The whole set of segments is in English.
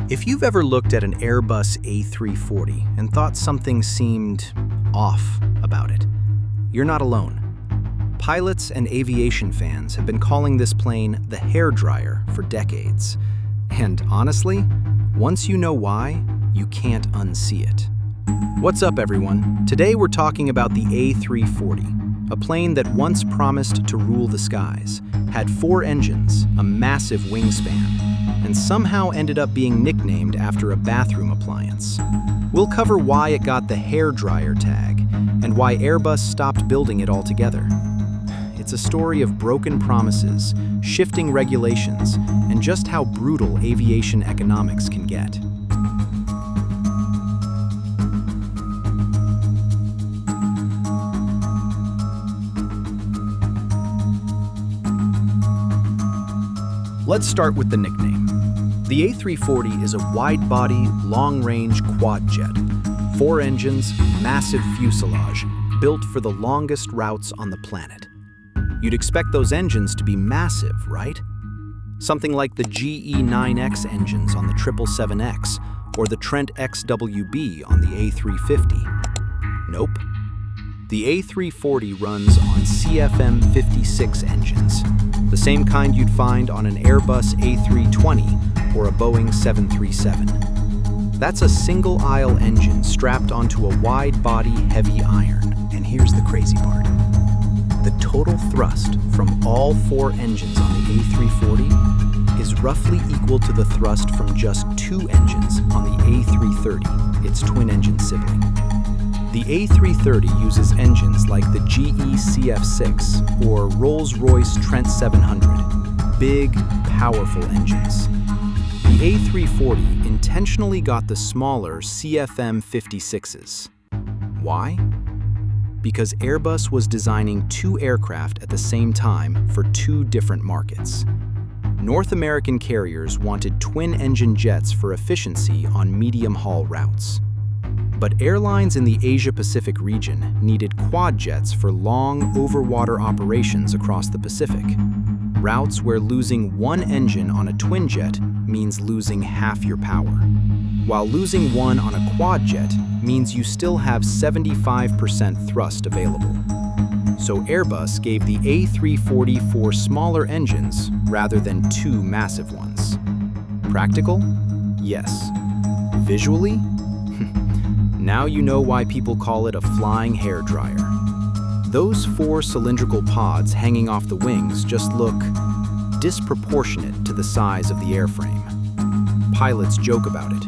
If you've ever looked at an Airbus A340 and thought something seemed off about it, you're not alone. Pilots and aviation fans have been calling this plane the Hairdryer for decades. And honestly, once you know why, you can't unsee it. What's up, everyone? Today we're talking about the A340, a plane that once promised to rule the skies, had 4 engines, a massive wingspan, and somehow ended up being nicknamed after a bathroom appliance. We'll cover why it got the Hairdryer tag, and why Airbus stopped building it altogether. It's a story of broken promises, shifting regulations, and just how brutal aviation economics can get. Let's start with the nickname. The A340 is a wide-body, long-range quad jet. 4 engines, massive fuselage, built for the longest routes on the planet. You'd expect those engines to be massive, right? Something like the GE9X engines on the 777X or the Trent XWB on the A350. Nope. The A340 runs on CFM56 engines, the same kind you'd find on an Airbus A320 or a Boeing 737. That's a single-aisle engine strapped onto a wide-body heavy iron. And here's the crazy part. The total thrust from all 4 engines on the A340 is roughly equal to the thrust from just 2 engines on the A330, its twin-engine sibling. The A330 uses engines like the GE CF6 or Rolls-Royce Trent 700, big, powerful engines. The A340 intentionally got the smaller CFM56s. Why? Because Airbus was designing 2 aircraft at the same time for 2 different markets. North American carriers wanted twin-engine jets for efficiency on medium-haul routes. But airlines in the Asia-Pacific region needed quad jets for long, overwater operations across the Pacific. Routes where losing 1 engine on a twin jet means losing half your power, while losing 1 on a quad jet means you still have 75% thrust available. So Airbus gave the A340 4 smaller engines rather than 2 massive ones. Practical? Yes. Visually? Now you know why people call it a flying hairdryer. Those 4 cylindrical pods hanging off the wings just look disproportionate to the size of the airframe. Pilots joke about it.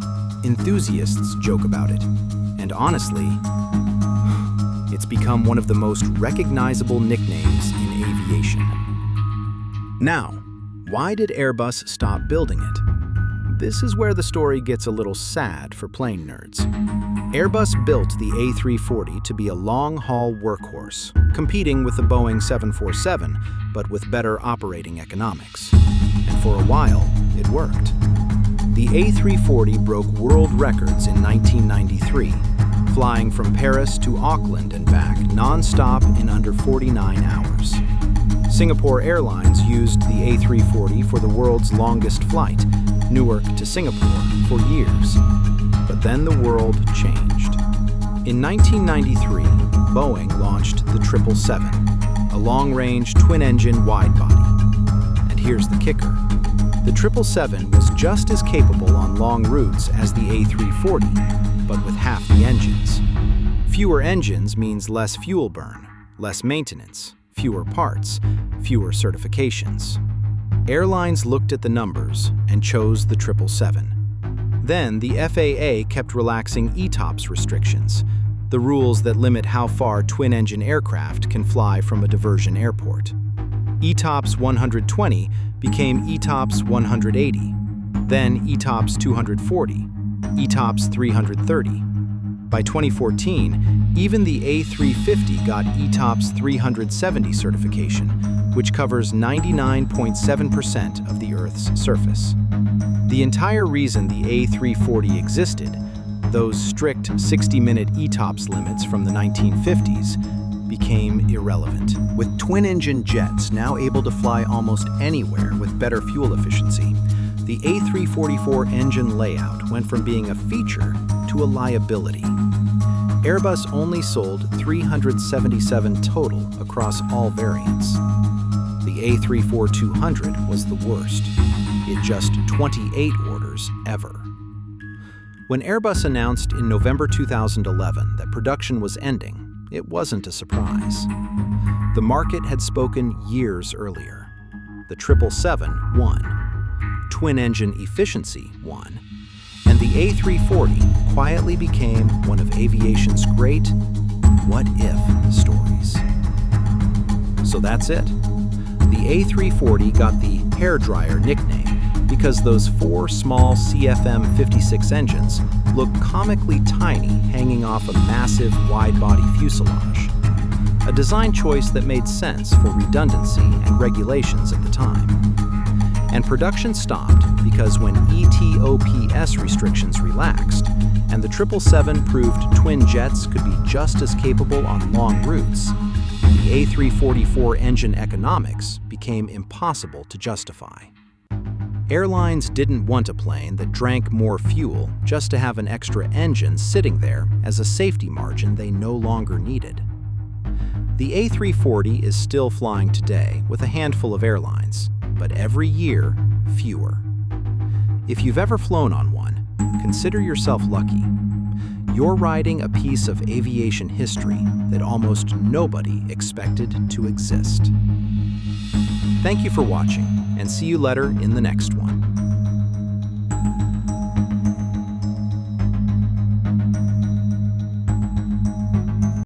Enthusiasts joke about it. And honestly, it's become one of the most recognizable nicknames in aviation. Now, why did Airbus stop building it? This is where the story gets a little sad for plane nerds. Airbus built the A340 to be a long-haul workhorse, competing with the Boeing 747, but with better operating economics. And for a while, it worked. The A340 broke world records in 1993, flying from Paris to Auckland and back non-stop in under 49 hours. Singapore Airlines used the A340 for the world's longest flight, Newark to Singapore, for years. But then the world changed. In 1993, Boeing launched the 777, a long-range twin-engine wide-body. And here's the kicker. The 777 was just as capable on long routes as the A340, but with half the engines. Fewer engines means less fuel burn, less maintenance, fewer parts, fewer certifications. Airlines looked at the numbers and chose the 777. Then the FAA kept relaxing ETOPS restrictions, the rules that limit how far twin-engine aircraft can fly from a diversion airport. ETOPS 120 became ETOPS 180, then ETOPS 240, ETOPS 330. By 2014, even the A350 got ETOPS 370 certification, which covers 99.7% of the Earth's surface. The entire reason the A340 existed, those strict 60-minute ETOPS limits from the 1950s, became irrelevant. With twin-engine jets now able to fly almost anywhere with better fuel efficiency, The A344 engine layout went from being a feature to a liability. Airbus only sold 377 total across all variants. The A340-200 was the worst. It just 28 orders ever. When Airbus announced in November 2011 that production was ending, it wasn't a surprise. The market had spoken years earlier. The 777 won. Twin-engine efficiency won. And the A340 quietly became one of aviation's great what-if stories. So that's it. The A340 got the Hairdryer nickname because those 4 small CFM56 engines look comically tiny hanging off a massive wide-body fuselage, a design choice that made sense for redundancy and regulations at the time. And production stopped because when ETOPS restrictions relaxed and the 777 proved twin jets could be just as capable on long routes, the A344 engine economics became impossible to justify. Airlines didn't want a plane that drank more fuel just to have an extra engine sitting there as a safety margin they no longer needed. The A340 is still flying today with a handful of airlines, but every year, fewer. If you've ever flown on one, consider yourself lucky. You're riding a piece of aviation history that almost nobody expected to exist. Thank you for watching, and see you later in the next one.